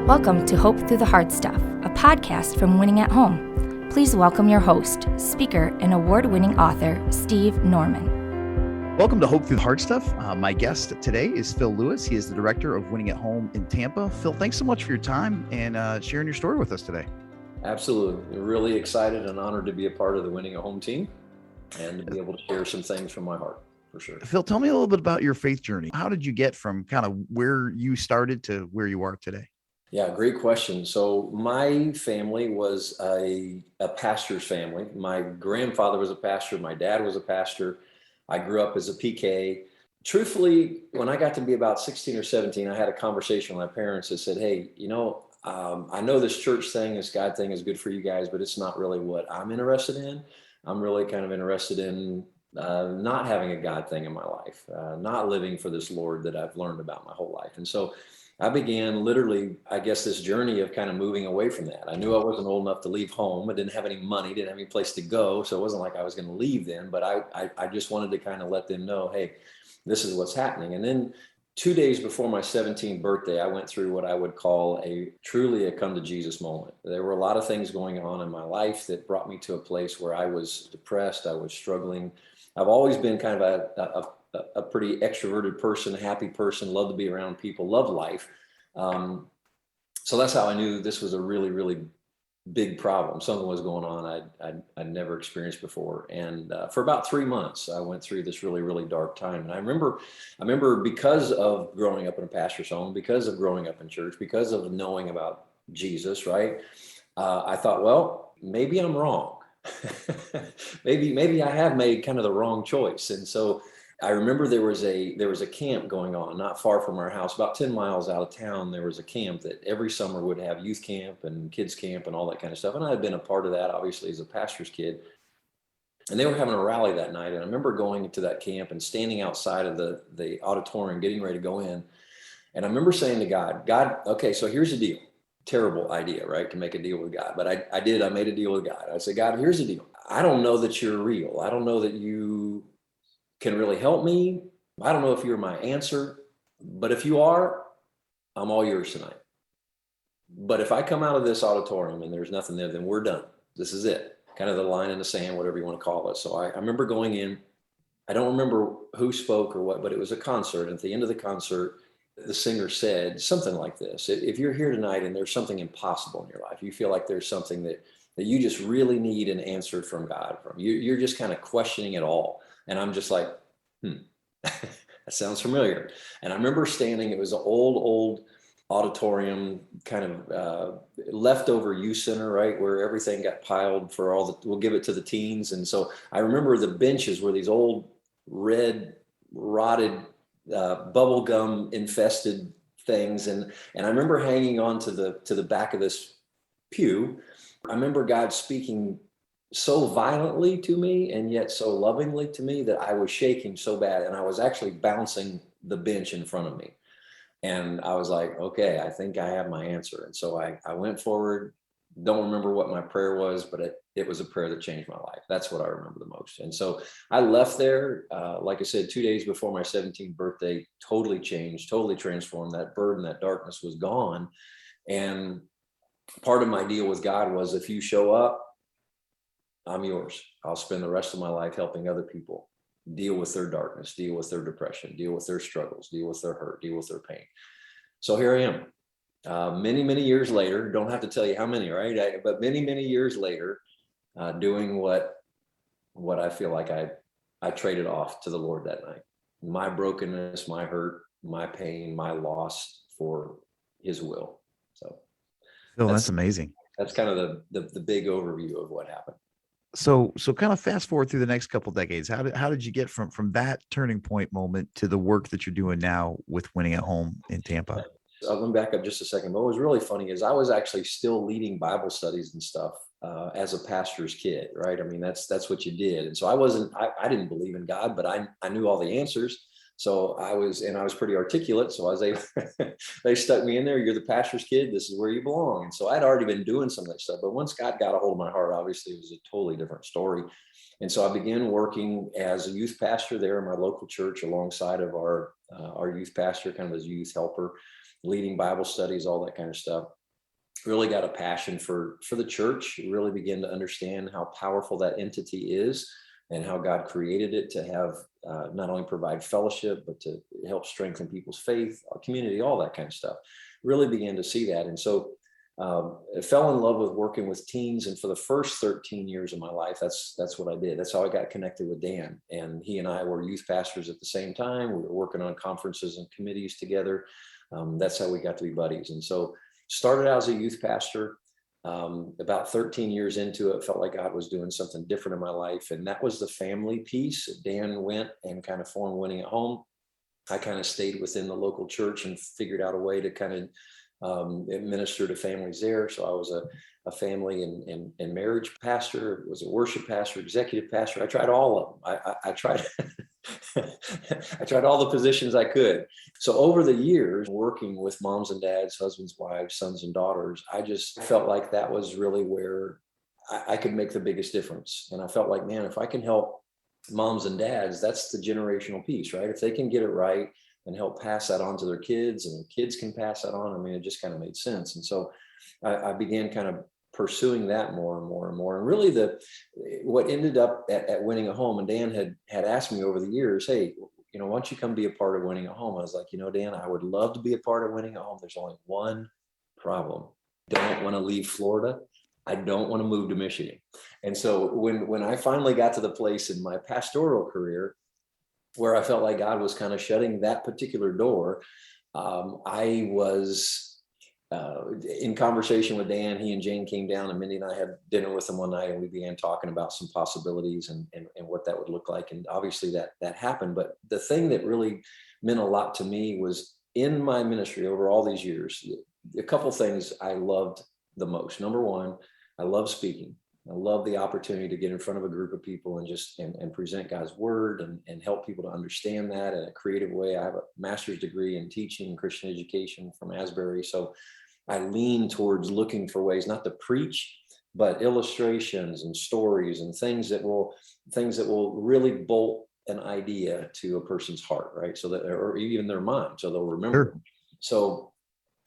Welcome to Hope Through the Hard Stuff, a podcast from Winning at Home. Please welcome your host, speaker, and award-winning author, Steve Norman. Welcome to Hope Through the Hard Stuff. My guest today is Phil Lewis. He is the director of Winning at Home in Tampa. Phil, thanks so much for your time and sharing your story with us today. Absolutely. Really excited and honored to be a part of the Winning at Home team and to be able to share some things from my heart, for sure. Phil, tell me a little bit about your faith journey. How did you get from kind of where you started to where you are today? Yeah, great question. So my family was a pastor's family. My grandfather was a pastor. My dad was a pastor. I grew up as a PK. Truthfully, when I got to be about 16 or 17, I had a conversation with my parents that said, hey, I know this church thing, this God thing is good for you guys, but it's not really what I'm interested in. I'm really kind of interested in not having a God thing in my life, not living for this Lord that I've learned about my whole life. And so I began literally, I guess, this journey of kind of moving away from that. I knew I wasn't old enough to leave home. I didn't have any money, didn't have any place to go. So it wasn't like I was going to leave then, but I just wanted to kind of let them know, hey, this is what's happening. And then 2 days before my 17th birthday, I went through what I would call truly a come to Jesus moment. There were a lot of things going on in my life that brought me to a place where I was depressed. I was struggling. I've always been kind of a pretty extroverted person, happy person, love to be around people, love life. So that's how I knew this was a really, really big problem. Something was going on I'd never experienced before. And for about 3 months, I went through this really, really dark time. And I remember because of growing up in a pastor's home, because of growing up in church, because of knowing about Jesus, right? I thought, well, maybe I'm wrong. maybe I have made kind of the wrong choice. And so I remember there was a camp going on not far from our house, about 10 miles out of town. There was a camp that every summer would have youth camp and kids camp and all that kind of stuff. And I had been a part of that, obviously, as a pastor's kid. And they were having a rally that night. And I remember going to that camp and standing outside of the auditorium, getting ready to go in. And I remember saying to God, okay, so here's the deal. Terrible idea, right? To make a deal with God. But I made a deal with God. I said, God, here's the deal. I don't know that you're real. I don't know that you can really help me. I don't know if you're my answer, but if you are, I'm all yours tonight. But if I come out of this auditorium and there's nothing there, then we're done. This is it. Kind of the line in the sand, whatever you want to call it. So I remember going in. I don't remember who spoke or what, but it was a concert. And at the end of the concert, the singer said something like this: if you're here tonight and there's something impossible in your life, you feel like there's something that you just really need an answer from God from, you're just kind of questioning it all. And I'm just like, that sounds familiar. And I remember standing, it was an old auditorium, kind of leftover youth center, right? Where everything got piled for we'll give it to the teens. And so I remember the benches were these old red, rotted, bubble gum infested things. And I remember hanging on to the back of this pew. I remember God speaking so violently to me and yet so lovingly to me that I was shaking so bad, and I was actually bouncing the bench in front of me. And I was like, okay, I think I have my answer. And so I went forward. Don't remember what my prayer was, but it was a prayer that changed my life. That's what I remember the most. And so I left there, like I said, 2 days before my 17th birthday, totally changed, totally transformed. That burden, that darkness was gone. And part of my deal with God was, if you show up, I'm yours. I'll spend the rest of my life helping other people deal with their darkness, deal with their depression, deal with their struggles, deal with their hurt, deal with their pain. So here I am, many, many years later. Don't have to tell you how many, right? But many, many years later, doing what I feel like I traded off to the Lord that night. My brokenness, my hurt, my pain, my loss for His will. So, Phil, that's amazing. That's kind of the big overview of what happened. So kind of fast forward through the next couple of decades. How did you get from that turning point moment to the work that you're doing now with Winning at Home in Tampa? I'll go back up just a second. What was really funny is I was actually still leading Bible studies and stuff as a pastor's kid, right? I mean, that's what you did. And so I didn't believe in God, but I knew all the answers. So I was pretty articulate. So I was able, they stuck me in there. You're the pastor's kid. This is where you belong. And so I'd already been doing some of that stuff. But once God got a hold of my heart, obviously it was a totally different story. And so I began working as a youth pastor there in my local church alongside of our youth pastor, kind of as a youth helper, leading Bible studies, all that kind of stuff. Really got a passion for the church, really began to understand how powerful that entity is and how God created it to have not only provide fellowship, but to help strengthen people's faith, our community, all that kind of stuff. Really began to see that. And so I fell in love with working with teens. And for the first 13 years of my life, that's what I did. That's how I got connected with Dan. And he and I were youth pastors at the same time. We were working on conferences and committees together. That's how we got to be buddies. And so started out as a youth pastor. About 13 years into it, felt like God was doing something different in my life. And that was the family piece. Dan went and kind of formed Winning at Home. I kind of stayed within the local church and figured out a way to kind of minister to families there. So I was a family and marriage pastor, was a worship pastor, executive pastor. I tried all of them. I tried I tried all the positions I could. So over the years, working with moms and dads, husbands, wives, sons and daughters, I just felt like that was really where I could make the biggest difference. And I felt like, man, if I can help moms and dads, that's the generational piece, right? If they can get it right and help pass that on to their kids, and the kids can pass that on, I mean, it just kind of made sense. And so I began kind of pursuing that more and more and more. And really what ended up at Winning at Home, and Dan had asked me over the years, hey, why don't you come be a part of Winning at Home? I was like, Dan, I would love to be a part of Winning at Home. There's only one problem. Don't want to leave Florida. I don't want to move to Michigan. And so when I finally got to the place in my pastoral career where I felt like God was kind of shutting that particular door, I was in conversation with Dan. He and Jane came down, and Mindy and I had dinner with them one night, and we began talking about some possibilities and what that would look like. And obviously that happened. But the thing that really meant a lot to me was in my ministry over all these years, a couple things I loved the most. Number one, I love speaking. I love the opportunity to get in front of a group of people and just and present God's word and help people to understand that in a creative way. I have a master's degree in teaching and Christian education from Asbury. So I lean towards looking for ways not to preach, but illustrations and stories and things that will really bolt an idea to a person's heart, right? So that, or even their mind, so they'll remember. Sure. So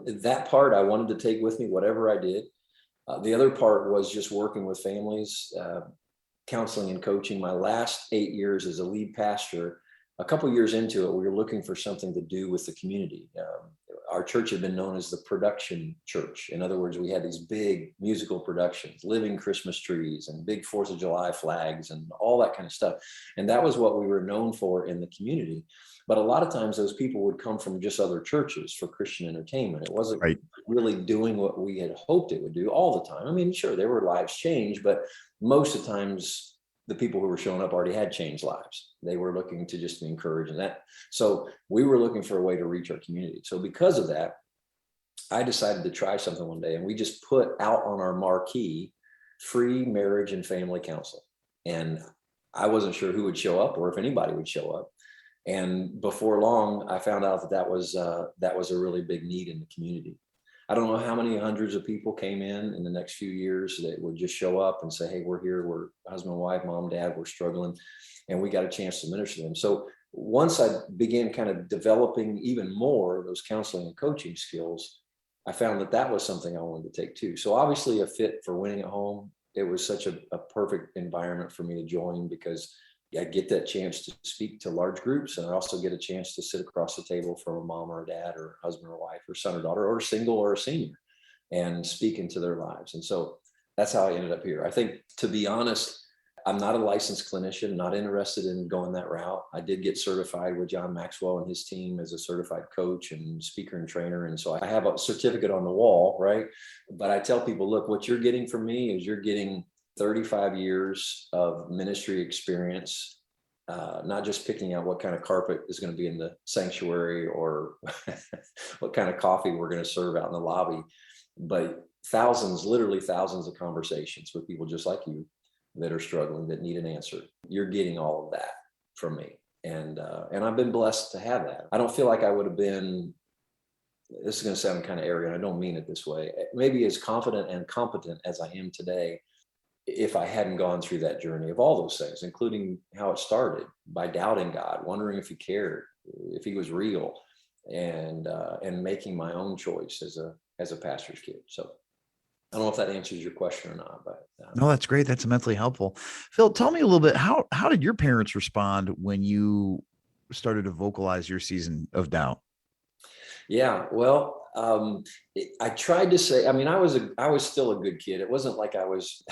that part I wanted to take with me, whatever I did. The other part was just working with families, counseling and coaching. My last 8 years as a lead pastor, a couple years into it, we were looking for something to do with the community. Our church had been known as the production church. In other words, we had these big musical productions, living Christmas trees and big 4th of July flags and all that kind of stuff. And that was what we were known for in the community. But a lot of times those people would come from just other churches for Christian entertainment. It wasn't Right. really doing what we had hoped it would do all the time. I mean, sure, there were lives changed, but most of the times the people who were showing up already had changed lives. They were looking to just be encouraged in that. So we were looking for a way to reach our community. So because of that, I decided to try something one day, and we just put out on our marquee free marriage and family counseling. And I wasn't sure who would show up or if anybody would show up. And before long, I found out that was a really big need in the community. I don't know how many hundreds of people came in the next few years that would just show up and say, hey, we're here, we're husband, wife, mom, dad, we're struggling. And we got a chance to minister to them. So once I began kind of developing even more those counseling and coaching skills, I found that was something I wanted to take too. So obviously a fit for Winning at Home. It was such a perfect environment for me to join, because I get that chance to speak to large groups, and I also get a chance to sit across the table from a mom or a dad or husband or wife or son or daughter or single or a senior and speak into their lives. And so that's how I ended up here. I think, to be honest, I'm not a licensed clinician, not interested in going that route. I did get certified with John Maxwell and his team as a certified coach and speaker and trainer. And so I have a certificate on the wall, right? But I tell people, look, what you're getting from me is you're getting 35 years of ministry experience, not just picking out what kind of carpet is going to be in the sanctuary or what kind of coffee we're going to serve out in the lobby, but literally thousands of conversations with people just like you that are struggling, that need an answer. You're getting all of that from me. And I've been blessed to have that. I don't feel like I would have been, this is going to sound kind of arrogant, I don't mean it this way, maybe as confident and competent as I am today if I hadn't gone through that journey of all those things, including how it started by doubting God, wondering if he cared, if he was real, and making my own choice as a pastor's kid. So I don't know if that answers your question or not, but No, that's great. That's immensely helpful. Phil, tell me a little bit, how did your parents respond when you started to vocalize your season of doubt? yeah, well, I tried to say, I mean, I was still a good kid. It wasn't like I was,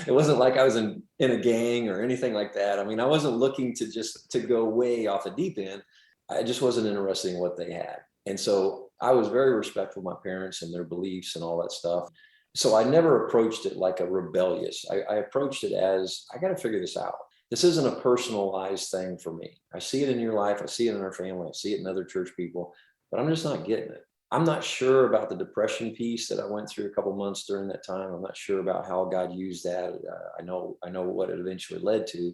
it wasn't like I was in a gang or anything like that. I mean, I wasn't looking to go way off the deep end. I just wasn't interested in what they had. And so I was very respectful of my parents and their beliefs and all that stuff. So I never approached it like a rebellious. I approached it as, I got to figure this out. This isn't a personalized thing for me. I see it in your life. I see it in our family. I see it in other church people, but I'm just not getting it. I'm not sure about the depression piece that I went through a couple months during that time. I'm not sure about how God used that. I know what it eventually led to,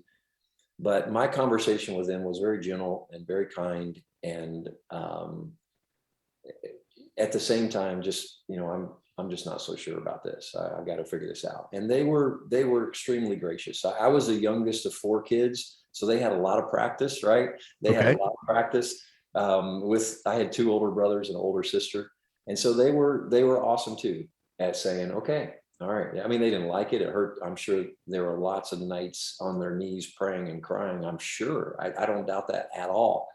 but my conversation with them was very gentle and very kind. And at the same time, just, I'm just not so sure about this. I got to figure this out. And they were extremely gracious. I was the youngest of 4 kids, so they had a lot of practice, right? They had a lot of practice. I had 2 older brothers and an older sister, and so they were awesome too at saying, okay, all right. I mean, they didn't like it. It hurt. I'm sure there were lots of nights on their knees praying and crying. I'm sure. I don't doubt that at all.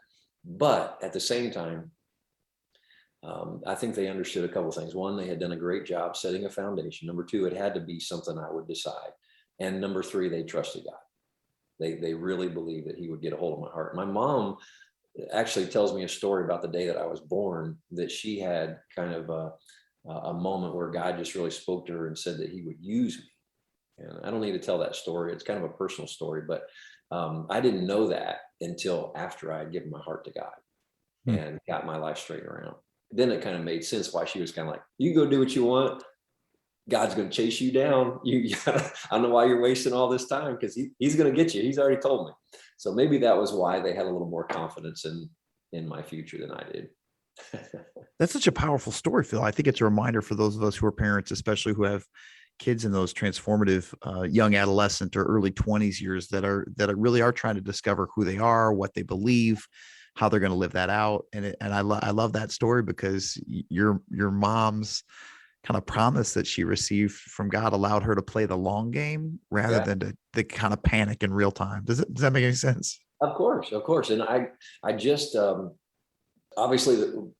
But at the same time, I think they understood a couple of things. One, they had done a great job setting a foundation. Number 2, it had to be something I would decide. And number 3, they trusted God. They really believed that he would get a hold of my heart. My mom actually tells me a story about the day that I was born, that she had kind of a moment where God just really spoke to her and said that he would use me. And I don't need to tell that story. It's kind of a personal story, but I didn't know that until after I had given my heart to God and got my life straight around. Then it kind of made sense why she was kind of like, you go do what you want. God's going to chase you down. I don't know why you're wasting all this time, because he's going to get you. He's already told me. So maybe that was why they had a little more confidence in my future than I did. That's such a powerful story, Phil. I think it's a reminder for those of us who are parents, especially who have kids in those transformative young adolescent or early 20s years that really are trying to discover who they are, what they believe, how they're going to live that out. And I love that story, because your mom's kind of promise that she received from God allowed her to play the long game rather than to kind of panic in real time. Does that make any sense? Of course. And I just, obviously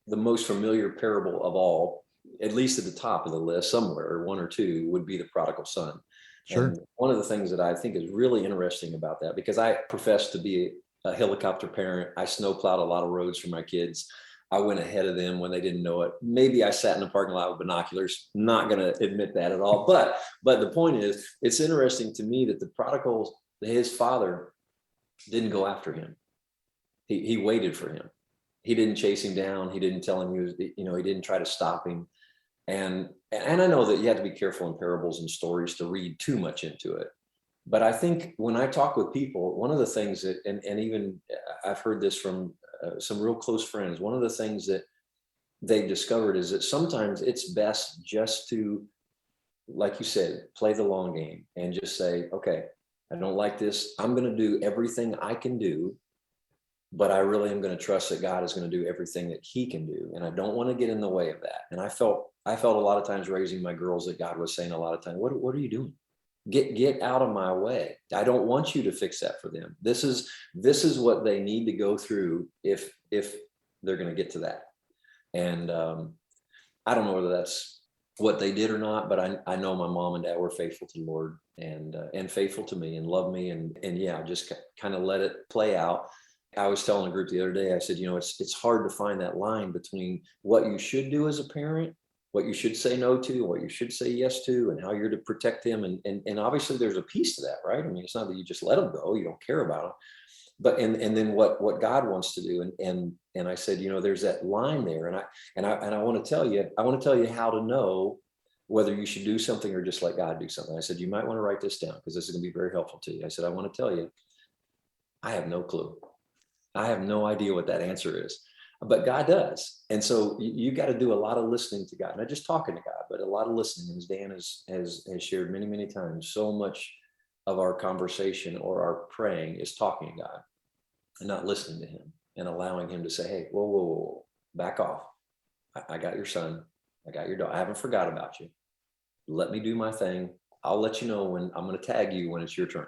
the most familiar parable of all, at least at the top of the list somewhere, 1 or 2, would be the prodigal son. Sure. And one of the things that I think is really interesting about that, because I profess to be a helicopter parent, I snowplowed a lot of roads for my kids. I went ahead of them when they didn't know it. Maybe I sat in the parking lot with binoculars. Not going to admit that at all. But the point is, it's interesting to me that the prodigal, his father, didn't go after him. He waited for him. He didn't chase him down. He didn't tell him he didn't try to stop him. And I know that you have to be careful in parables and stories to read too much into it. But I think when I talk with people, one of the things that, and even I've heard this from some real close friends, one of the things that they've discovered is that sometimes it's best just to, like you said, play the long game and just say, okay, I don't like this. I'm going to do everything I can do, but I really am going to trust that God is going to do everything that he can do. And I don't want to get in the way of that. And I felt a lot of times raising my girls that God was saying a lot of times, what are you doing? Get out of my way. I don't want you to fix that for them. This is what they need to go through if they're going to get to that. And I don't know whether that's what they did or not, but I know my mom and dad were faithful to the Lord and faithful to me and loved me. And yeah, just kind of let it play out. I was telling a group the other day, I said, it's hard to find that line between what you should do as a parent, what you should say no to, what you should say yes to, and how you're to protect them. And obviously there's a piece to that, right? I mean, it's not that you just let them go, you don't care about them, but, and then what God wants to do. And I said, there's that line there. And I want to tell you how to know whether you should do something or just let God do something. I said, you might want to write this down because this is going to be very helpful to you. I said, I want to tell you, I have no clue. I have no idea what that answer is. but God does. And so you got to do a lot of listening to God, not just talking to God, but a lot of listening. As Dan has shared many, many times, so much of our conversation or our praying is talking to God and not listening to him and allowing him to say, hey, whoa, whoa, whoa, whoa, back off. I got your son. I got your daughter. I haven't forgot about you. Let me do my thing. I'll let you know when I'm going to tag you when it's your turn.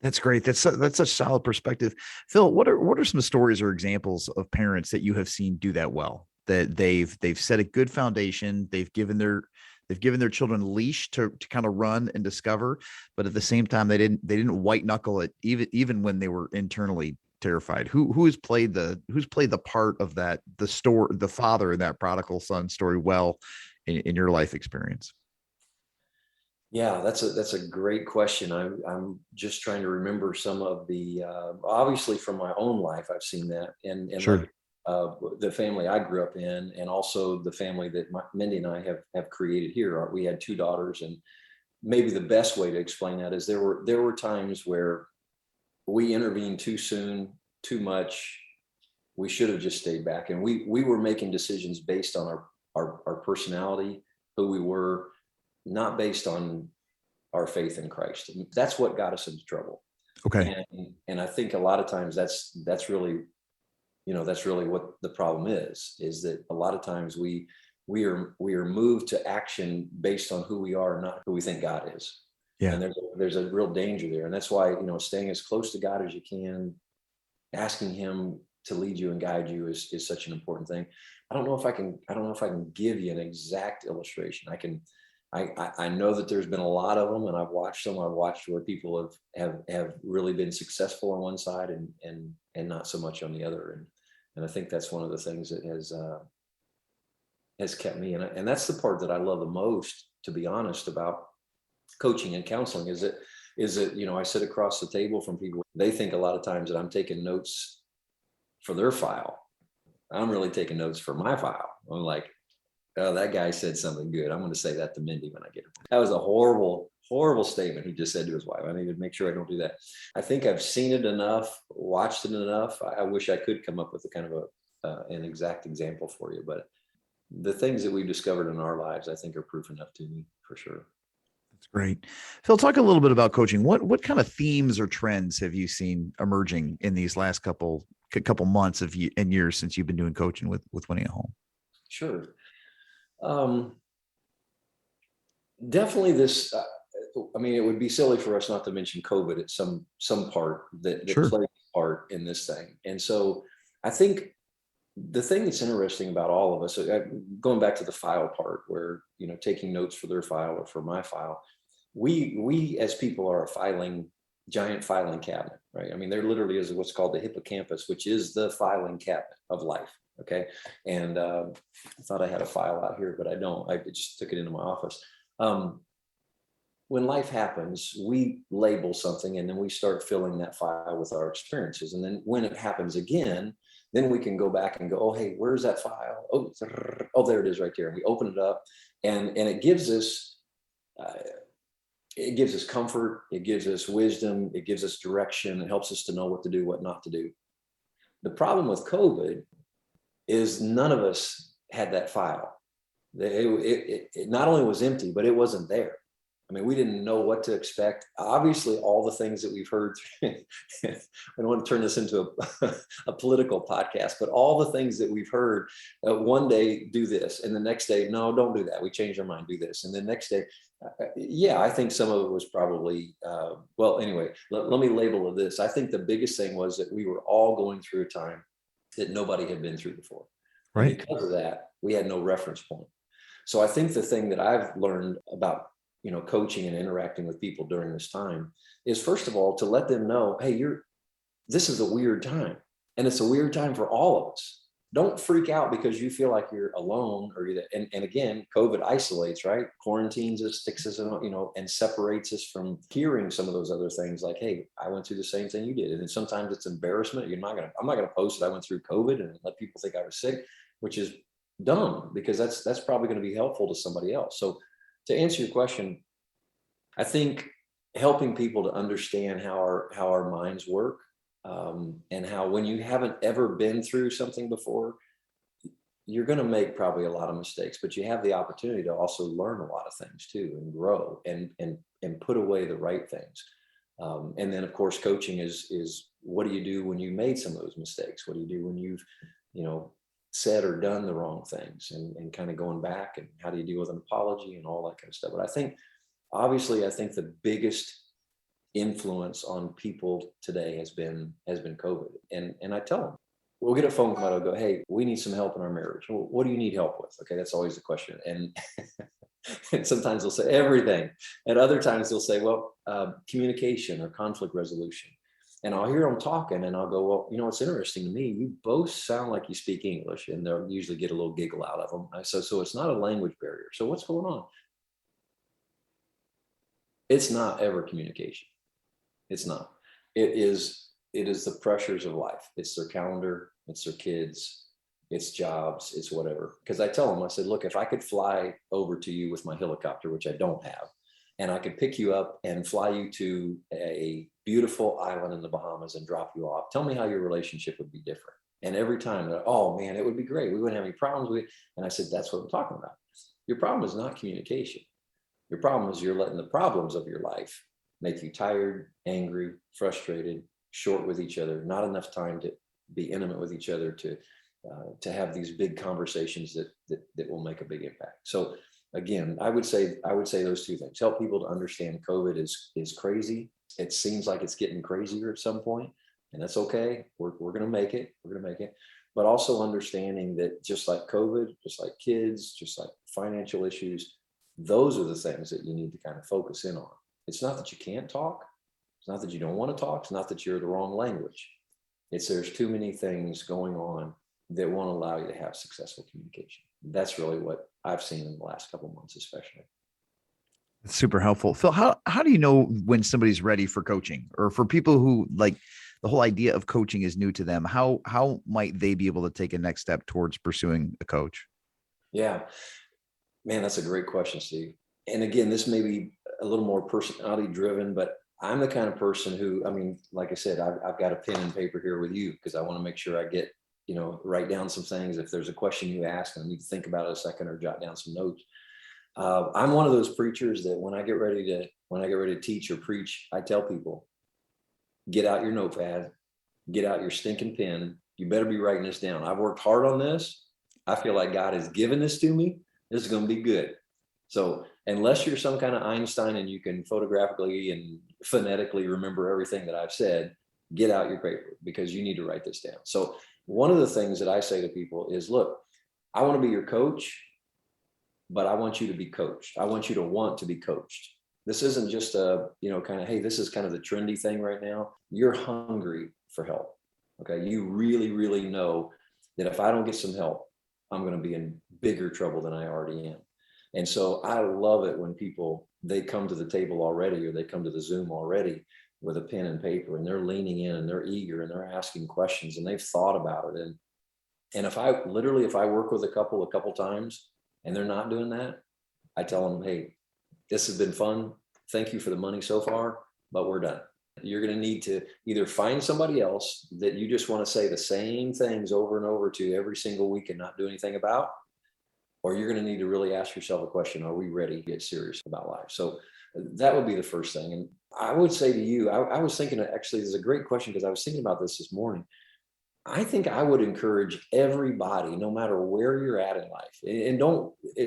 That's great. That's such solid perspective. Phil, what are some stories or examples of parents that you have seen do that well? That they've set a good foundation. They've given their children a leash to kind of run and discover, but at the same time they didn't white knuckle it even when they were internally terrified. Who's played the part of that, the father in that prodigal son story well in your life experience? Yeah, that's a great question. I'm just trying to remember some of the obviously from my own life I've seen that, and Sure. like the family I grew up in, and also the family that Mindy and I have created here. We had two daughters, and maybe the best way to explain that is there were times where we intervened too soon, too much. We should have just stayed back, and we were making decisions based on our personality, who we were, not based on our faith in Christ. And that's what got us into trouble. Okay. And I think a lot of times that's really, that's really what the problem is that a lot of times we are moved to action based on who we are, not who we think God is. Yeah. And there's a real danger there. And that's why, staying as close to God as you can, asking him to lead you and guide you is such an important thing. I don't know if I can give you an exact illustration. I know that there's been a lot of them, and I've watched them. I've watched where people have really been successful on one side and not so much on the other. And I think that's one of the things that has kept me. And that's the part that I love the most, to be honest, about coaching and counseling is that, I sit across the table from people. They think a lot of times that I'm taking notes for their file. I'm really taking notes for my file. I'm like, oh, that guy said something good. I'm going to say that to Mindy when I get her. That was a horrible, horrible statement he just said to his wife. I need to make sure I don't do that. I think I've seen it enough, watched it enough. I wish I could come up with a kind of an exact example for you, but the things that we've discovered in our lives, I think, are proof enough to me for sure. That's great. Phil, talk a little bit about coaching. What kind of themes or trends have you seen emerging in these last couple months and years since you've been doing coaching with Winning at Home? Sure. Definitely this, it would be silly for us not to mention COVID at some part that Sure. plays a part in this thing. And so I think the thing that's interesting about all of us, going back to the file part where, taking notes for their file or for my file, we as people are a giant filing cabinet, right? I mean, there literally is what's called the hippocampus, which is the filing cabinet of life. Okay. And I thought I had a file out here, but I don't. I just took it into my office. When life happens, we label something and then we start filling that file with our experiences. And then when it happens again, then we can go back and go, oh, hey, where's that file? Oh, there it is right there. And we open it up and it gives us comfort. It gives us wisdom. It gives us direction. It helps us to know what to do, what not to do. The problem with COVID is none of us had that file. It not only was empty, but it wasn't there. I mean, we didn't know what to expect. Obviously, all the things that we've heard, I don't want to turn this into a political podcast, but all the things that we've heard, one day do this, and the next day, no, don't do that. We changed our mind, do this. And the next day, I think some of it was probably, anyway, let me label it this. I think the biggest thing was that we were all going through a time that nobody had been through before. Right. And because of that, we had no reference point. So I think the thing that I've learned about, coaching and interacting with people during this time is, first of all, to let them know, hey, this is a weird time, and it's a weird time for all of us. Don't freak out because you feel like you're alone and again, COVID isolates, right? Quarantines us, sticks us, and separates us from hearing some of those other things like, hey, I went through the same thing you did. And then sometimes it's embarrassment. I'm not going to post that I went through COVID and let people think I was sick, which is dumb because that's probably going to be helpful to somebody else. So to answer your question, I think helping people to understand how our minds work and how when you haven't ever been through something before, you're going to make probably a lot of mistakes, but you have the opportunity to also learn a lot of things too, and grow and put away the right things. And then of course, coaching is what do you do when you made some of those mistakes? What do you do when you've, said or done the wrong things, and kind of going back, and how do you deal with an apology and all that kind of stuff? But I think the biggest influence on people today has been COVID. And I tell them, we'll get a phone call, I'll go, hey, we need some help in our marriage. Well, what do you need help with? Okay, that's always the question. And and sometimes they'll say everything. And other times they'll say, well, communication or conflict resolution. And I'll hear them talking, and I'll go, well, it's interesting to me. You both sound like you speak English, and they'll usually get a little giggle out of them. So it's not a language barrier. So what's going on? It's not ever communication. It's not. It is the pressures of life. It's their calendar. It's their kids. It's jobs. It's whatever. Because I tell them, I said, look, if I could fly over to you with my helicopter, which I don't have, and I could pick you up and fly you to a beautiful island in the Bahamas and drop you off, tell me how your relationship would be different. And every time they're like, oh man, it would be great. We wouldn't have any problems with it. And I said, that's what I'm talking about. Your problem is not communication. Your problem is you're letting the problems of your life make you tired, angry, frustrated, short with each other, not enough time to be intimate with each other, to have these big conversations that will make a big impact. So again, I would say those two things. Help people to understand COVID is crazy. It seems like it's getting crazier at some point, and that's okay. We're going to make it. We're going to make it. But also understanding that just like COVID, just like kids, just like financial issues, those are the things that you need to kind of focus in on. It's not that you can't talk. It's not that you don't want to talk. It's not that you're the wrong language. There's too many things going on that won't allow you to have successful communication. That's really what I've seen in the last couple of months, especially. That's super helpful. Phil, how do you know when somebody's ready for coaching, or for people who, like, the whole idea of coaching is new to them? How might they be able to take a next step towards pursuing a coach? Yeah, man, that's a great question, Steve. And again, this may be a little more personality driven, but I'm the kind of person who, like I said, I've got a pen and paper here with you because I want to make sure I get, write down some things. If there's a question you ask, I need to think about it a second or jot down some notes. I'm one of those preachers that when I get ready to teach or preach, I tell people, get out your notepad, get out your stinking pen. You better be writing this down. I've worked hard on this. I feel like God has given this to me. This is going to be good. So unless you're some kind of Einstein and you can photographically and phonetically remember everything that I've said, get out your paper because you need to write this down. So one of the things that I say to people is, look, I want to be your coach, but I want you to be coached. I want you to want to be coached. This isn't just kind of, hey, this is kind of the trendy thing right now. You're hungry for help. Okay. You really, really know that if I don't get some help, I'm going to be in bigger trouble than I already am. And so I love it when they come to the table already, or they come to the Zoom already with a pen and paper, and they're leaning in and they're eager and they're asking questions and they've thought about it. And if I work with a couple times and they're not doing that, I tell them, hey, this has been fun. Thank you for the money so far, but we're done. You're going to need to either find somebody else that you just want to say the same things over and over to every single week and not do anything about, or you're going to need to really ask yourself a question. Are we ready to get serious about life? So that would be the first thing. And I would say to you, I was thinking, actually, this is a great question because I was thinking about this morning. I think I would encourage everybody, no matter where you're at in life, and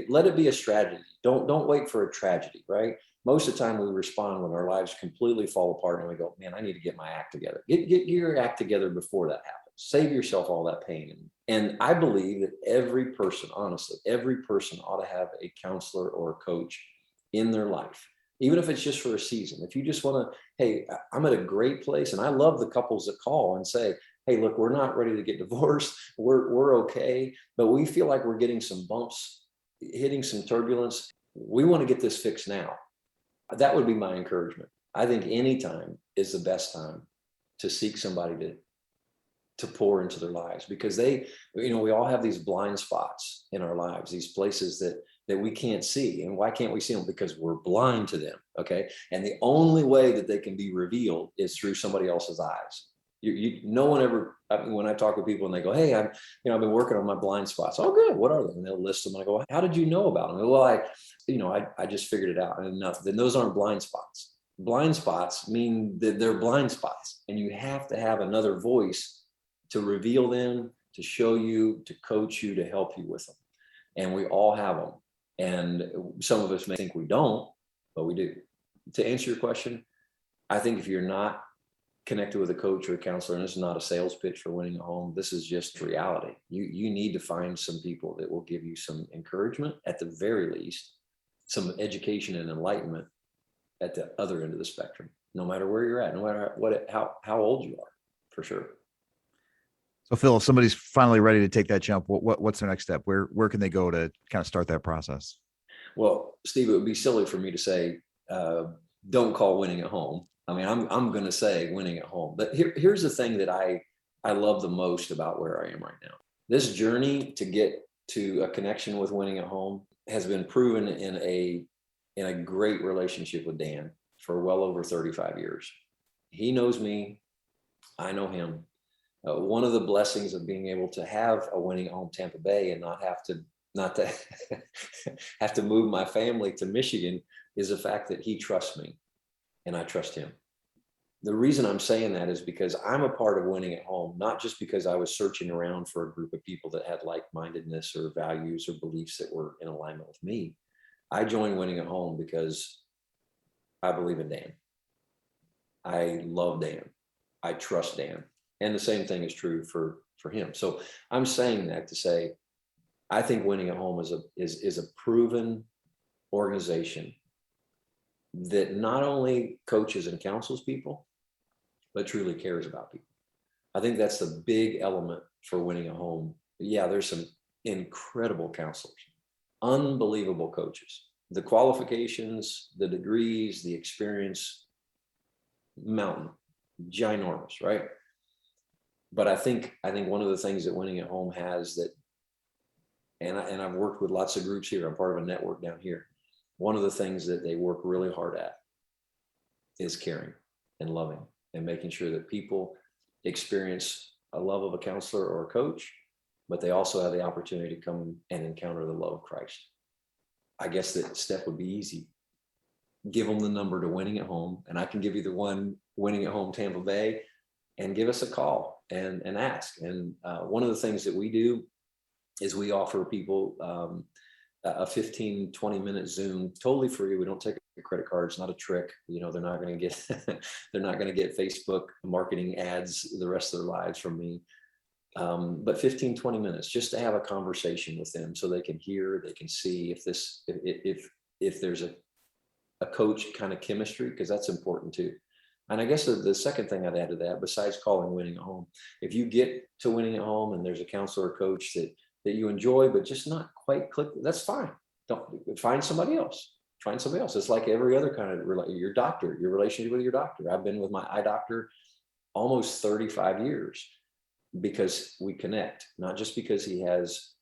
let it be a strategy. Don't wait for a tragedy, right? Most of the time we respond when our lives completely fall apart and we go, man, I need to get my act together. Get your act together before that happens. Save yourself all that pain. And I believe that every person, honestly, every person ought to have a counselor or a coach in their life, even if it's just for a season. If you just want to, hey, I'm at a great place. And I love the couples that call and say, hey, look, we're not ready to get divorced. We're okay, but we feel like we're getting some bumps, hitting some turbulence. We want to get this fixed now. That would be my encouragement. I think any time is the best time to seek somebody to pour into their lives, because we all have these blind spots in our lives, these places that we can't see. And why can't we see them? Because we're blind to them. Okay. And the only way that they can be revealed is through somebody else's eyes. No one ever, when I talk with people and they go, hey, I've been working on my blind spots. Oh, good. What are they? And they'll list them. I go, how did you know about them? Well, I just figured it out. And then those aren't blind spots. Blind spots mean that they're blind spots, and you have to have another voice to reveal them, to show you, to coach you, to help you with them. And we all have them. And some of us may think we don't, but we do. To answer your question, I think if you're not connected with a coach or a counselor, and this is not a sales pitch for Winning at Home, this is just reality. You need to find some people that will give you some encouragement, at the very least, some education and enlightenment at the other end of the spectrum, no matter where you're at, no matter how old you are, for sure. So Phil, if somebody's finally ready to take that jump, what's their next step? Where can they go to kind of start that process? Well, Steve, it would be silly for me to say, don't call Winning at Home. I mean, I'm going to say Winning at Home, but here's the thing that I love the most about where I am right now. This journey to get to a connection with Winning at Home has been proven in a great relationship with Dan for well over 35 years. He knows me. I know him. One of the blessings of being able to have a Winning at Home Tampa Bay and not to have to move my family to Michigan is the fact that he trusts me and I trust him. The reason I'm saying that is because I'm a part of Winning at Home, not just because I was searching around for a group of people that had like-mindedness or values or beliefs that were in alignment with me. I joined Winning at Home because I believe in Dan. I love Dan. I trust Dan. And the same thing is true for him. So I'm saying that to say, I think Winning at Home is a proven organization that not only coaches and counsels people, but truly cares about people. I think that's the big element for Winning at Home. Yeah, there's some incredible counselors, unbelievable coaches. The qualifications, the degrees, the experience, mountain, ginormous, right? But I think one of the things that Winning at Home has that, and I've worked with lots of groups here, I'm part of a network down here. One of the things that they work really hard at is caring and loving and making sure that people experience a love of a counselor or a coach, but they also have the opportunity to come and encounter the love of Christ. I guess that step would be easy. Give them the number to Winning at Home, and I can give you the one, Winning at Home Tampa Bay, and give us a call and ask. And one of the things that we do is we offer people a 15, 20-minute Zoom, totally free. We don't take a credit card. It's not a trick. They're not going to get Facebook marketing ads the rest of their lives from me. But 15, 20 minutes just to have a conversation with them so they can hear, they can see if there's a coach kind of chemistry, because that's important too. And I guess the second thing I'd add to that, besides calling Winning at Home, if you get to Winning at Home and there's a counselor or coach that you enjoy, but just not quite click, that's fine. Don't find somebody else. Find somebody else. It's like every other kind of your doctor, your relationship with your doctor. I've been with my eye doctor almost 35 years because we connect, not just because he has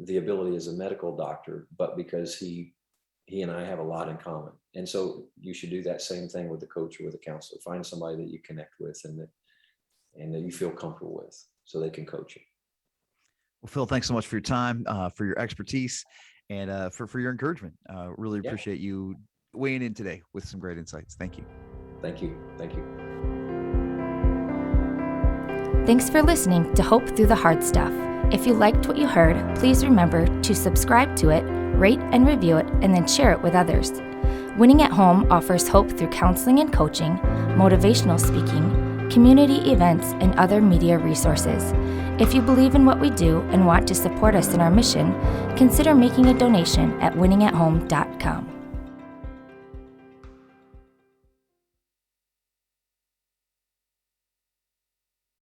the ability as a medical doctor, but because he and I have a lot in common. And so you should do that same thing with the coach or with the counselor. Find somebody that you connect with and that you feel comfortable with so they can coach you. Well, Phil, thanks so much for your time, for your expertise, and for your encouragement. Really appreciate you weighing in today with some great insights. Thank you. Thank you. Thank you. Thanks for listening to Hope Through the Hard Stuff. If you liked what you heard, please remember to subscribe to it, rate and review it, and then share it with others. Winning at Home offers hope through counseling and coaching, motivational speaking, community events, and other media resources. If you believe in what we do and want to support us in our mission, consider making a donation at winningathome.com.